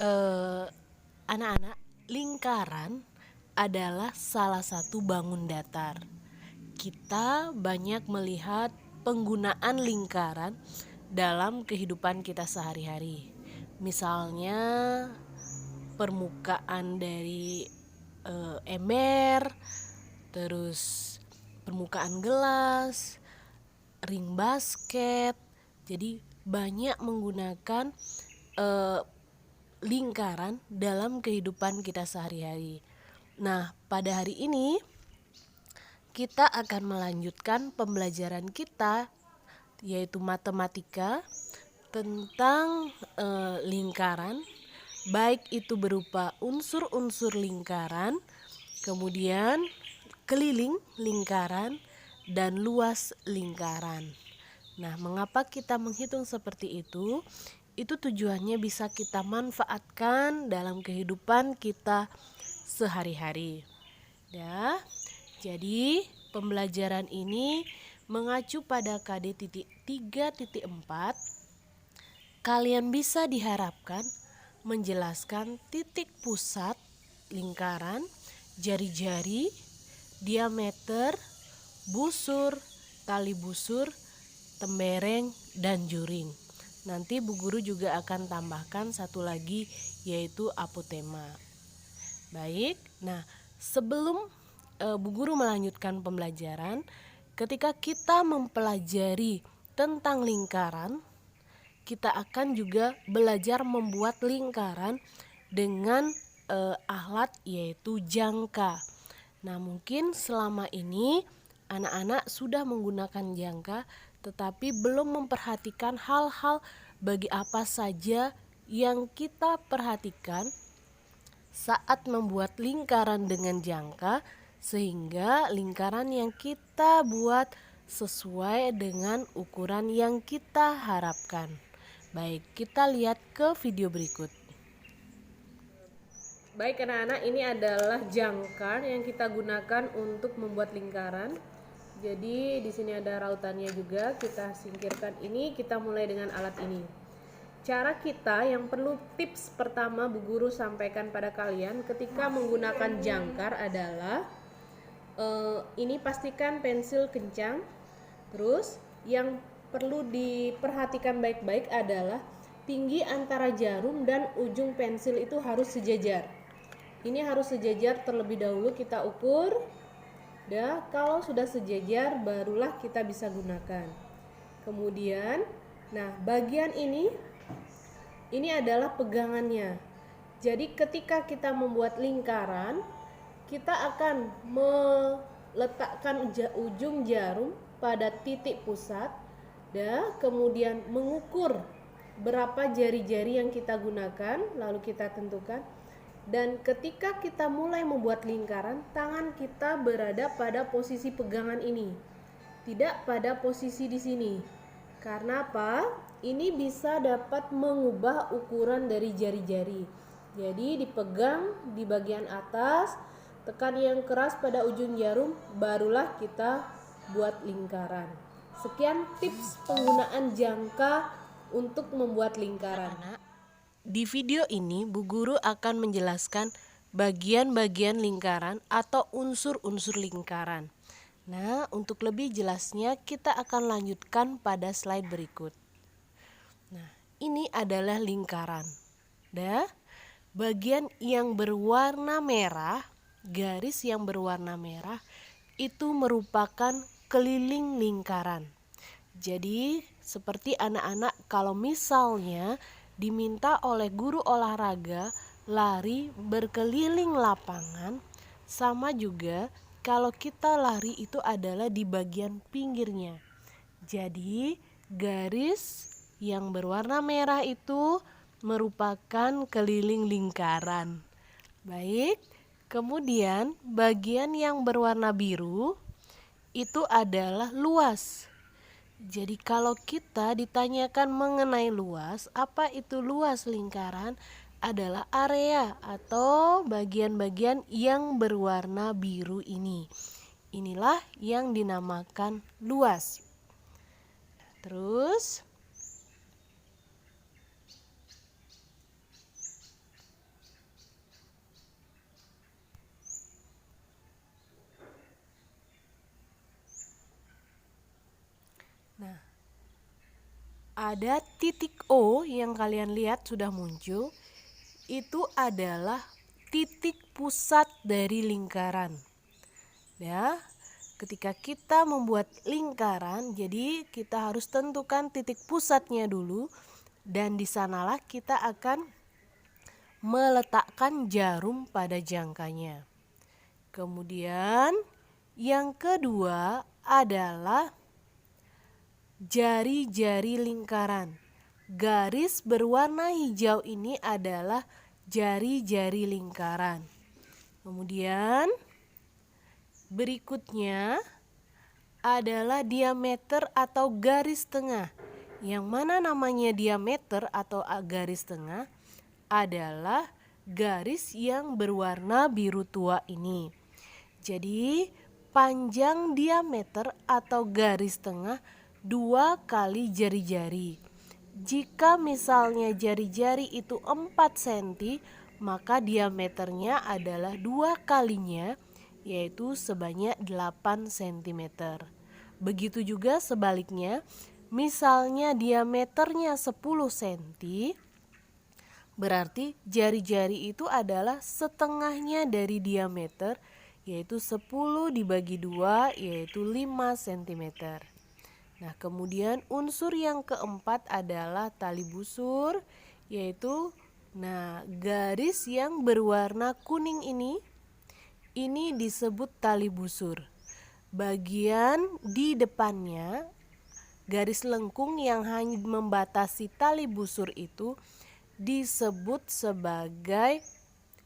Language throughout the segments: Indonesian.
Eh, Anak-anak, lingkaran adalah salah satu bangun datar. Kita banyak melihat penggunaan lingkaran dalam kehidupan kita sehari-hari. Misalnya permukaan dari ember, terus permukaan gelas, ring basket. Jadi banyak menggunakan eh, lingkaran dalam kehidupan kita sehari-hari. Nah, pada hari ini kita akan melanjutkan pembelajaran kita yaitu matematika tentang lingkaran, baik itu berupa unsur-unsur lingkaran, kemudian keliling lingkaran dan luas lingkaran. Nah, mengapa kita menghitung seperti itu? Itu tujuannya bisa kita manfaatkan dalam kehidupan kita sehari-hari. Ya. Jadi, pembelajaran ini mengacu pada KD 3.4. Kalian bisa diharapkan menjelaskan titik pusat lingkaran, jari-jari, diameter, busur, tali busur, tembereng, dan juring. Nanti Bu Guru juga akan tambahkan satu lagi yaitu apotema. Baik, nah sebelum Bu Guru melanjutkan pembelajaran, ketika kita mempelajari tentang lingkaran, kita akan juga belajar membuat lingkaran dengan alat yaitu jangka. Nah, mungkin selama ini anak-anak sudah menggunakan jangka tetapi belum memperhatikan hal-hal bagi apa saja yang kita perhatikan saat membuat lingkaran dengan jangka, sehingga lingkaran yang kita buat sesuai dengan ukuran yang kita harapkan. Baik, kita lihat ke video berikut. Baik anak-anak, ini adalah jangkar yang kita gunakan untuk membuat lingkaran. Jadi di sini ada rautannya juga, kita singkirkan ini, kita mulai dengan alat ini. Cara kita yang perlu tips pertama Bu Guru sampaikan pada kalian ketika menggunakan jangkar adalah ini pastikan pensil kencang. Terus yang perlu diperhatikan baik-baik adalah tinggi antara jarum dan ujung pensil itu harus sejajar. Ini harus sejajar terlebih dahulu kita ukur. Kalau sudah sejajar barulah kita bisa gunakan. Kemudian, nah bagian ini adalah pegangannya. Jadi ketika kita membuat lingkaran, kita akan meletakkan ujung jarum pada titik pusat dan kemudian mengukur berapa jari-jari yang kita gunakan, lalu kita tentukan. Dan ketika kita mulai membuat lingkaran, tangan kita berada pada posisi pegangan ini, tidak pada posisi di sini. Karena apa? Ini bisa dapat mengubah ukuran dari jari-jari. Jadi dipegang di bagian atas, tekan yang keras pada ujung jarum, barulah kita buat lingkaran. Sekian tips penggunaan jangka untuk membuat lingkaran. Di video ini Bu Guru akan menjelaskan bagian-bagian lingkaran atau unsur-unsur lingkaran. Nah, untuk lebih jelasnya kita akan lanjutkan pada slide berikut. Nah, ini adalah lingkaran. Bagian yang berwarna merah, garis yang berwarna merah itu merupakan keliling lingkaran. Jadi, seperti anak-anak kalau misalnya diminta oleh guru olahraga lari berkeliling lapangan, sama juga kalau kita lari itu adalah di bagian pinggirnya. Jadi garis yang berwarna merah itu merupakan keliling lingkaran. Baik, kemudian bagian yang berwarna biru itu adalah luas. Jadi kalau kita ditanyakan mengenai luas, apa itu luas lingkaran? Adalah area atau bagian-bagian yang berwarna biru ini. Inilah yang dinamakan luas. Terus ada titik O yang kalian lihat sudah muncul. Itu adalah titik pusat dari lingkaran. Ya, ketika kita membuat lingkaran, jadi kita harus tentukan titik pusatnya dulu, dan di sanalah kita akan meletakkan jarum pada jangkanya. Kemudian yang kedua adalah jari-jari lingkaran. Garis berwarna hijau ini adalah jari-jari lingkaran. Kemudian berikutnya adalah diameter atau garis tengah. Yang mana namanya diameter atau garis tengah adalah garis yang berwarna biru tua ini. Jadi panjang diameter atau garis tengah 2 kali jari-jari. Jika misalnya jari-jari itu 4 cm, maka diameternya adalah 2 kalinya, yaitu sebanyak 8 cm. Begitu juga sebaliknya, misalnya diameternya 10 cm, berarti jari-jari itu adalah setengahnya dari diameter, yaitu 10 dibagi 2, yaitu 5 cm. Nah, kemudian unsur yang keempat adalah tali busur, yaitu garis yang berwarna kuning ini disebut tali busur. Bagian di depannya, garis lengkung yang hanya membatasi tali busur itu disebut sebagai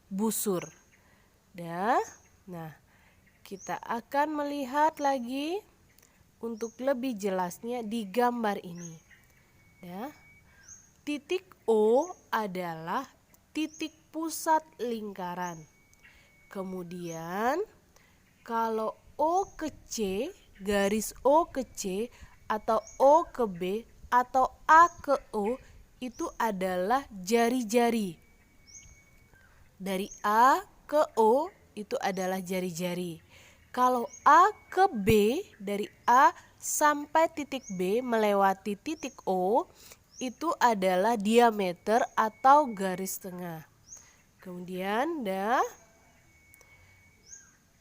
busur. Nah, kita akan melihat lagi untuk lebih jelasnya di gambar ini. Titik O adalah titik pusat lingkaran. Kemudian kalau O ke C, garis O ke C atau O ke B atau A ke O itu adalah jari-jari. Dari A ke O itu adalah jari-jari. Kalau A ke B, dari A sampai titik B melewati titik O, itu adalah diameter atau garis tengah. Kemudian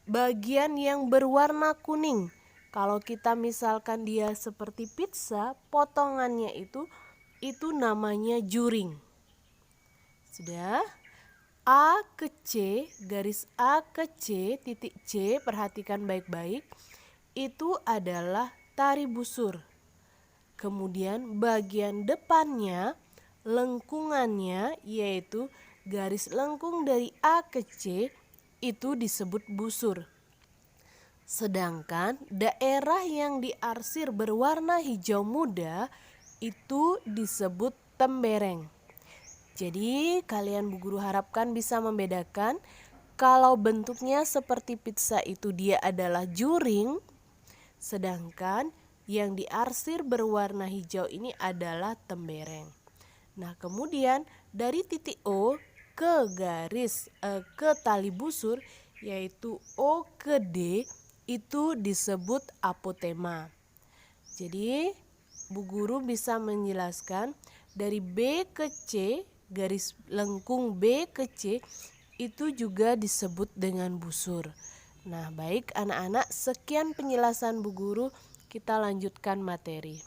bagian yang berwarna kuning. Kalau kita misalkan dia seperti pizza, potongannya itu namanya juring. Sudah? A ke C, garis A ke C, titik C, perhatikan baik-baik, itu adalah tali busur. Kemudian bagian depannya, lengkungannya, yaitu garis lengkung dari A ke C, itu disebut busur. Sedangkan daerah yang diarsir berwarna hijau muda itu disebut tembereng. Jadi kalian Bu Guru harapkan bisa membedakan kalau bentuknya seperti pizza itu dia adalah juring, sedangkan yang diarsir berwarna hijau ini adalah tembereng. Nah, kemudian dari titik O ke ke tali busur, yaitu O ke D, itu disebut apotema. Jadi Bu Guru bisa menjelaskan dari B ke C, garis lengkung B ke C itu juga disebut dengan busur. Nah, baik anak-anak, sekian penjelasan Bu Guru, kita lanjutkan materi.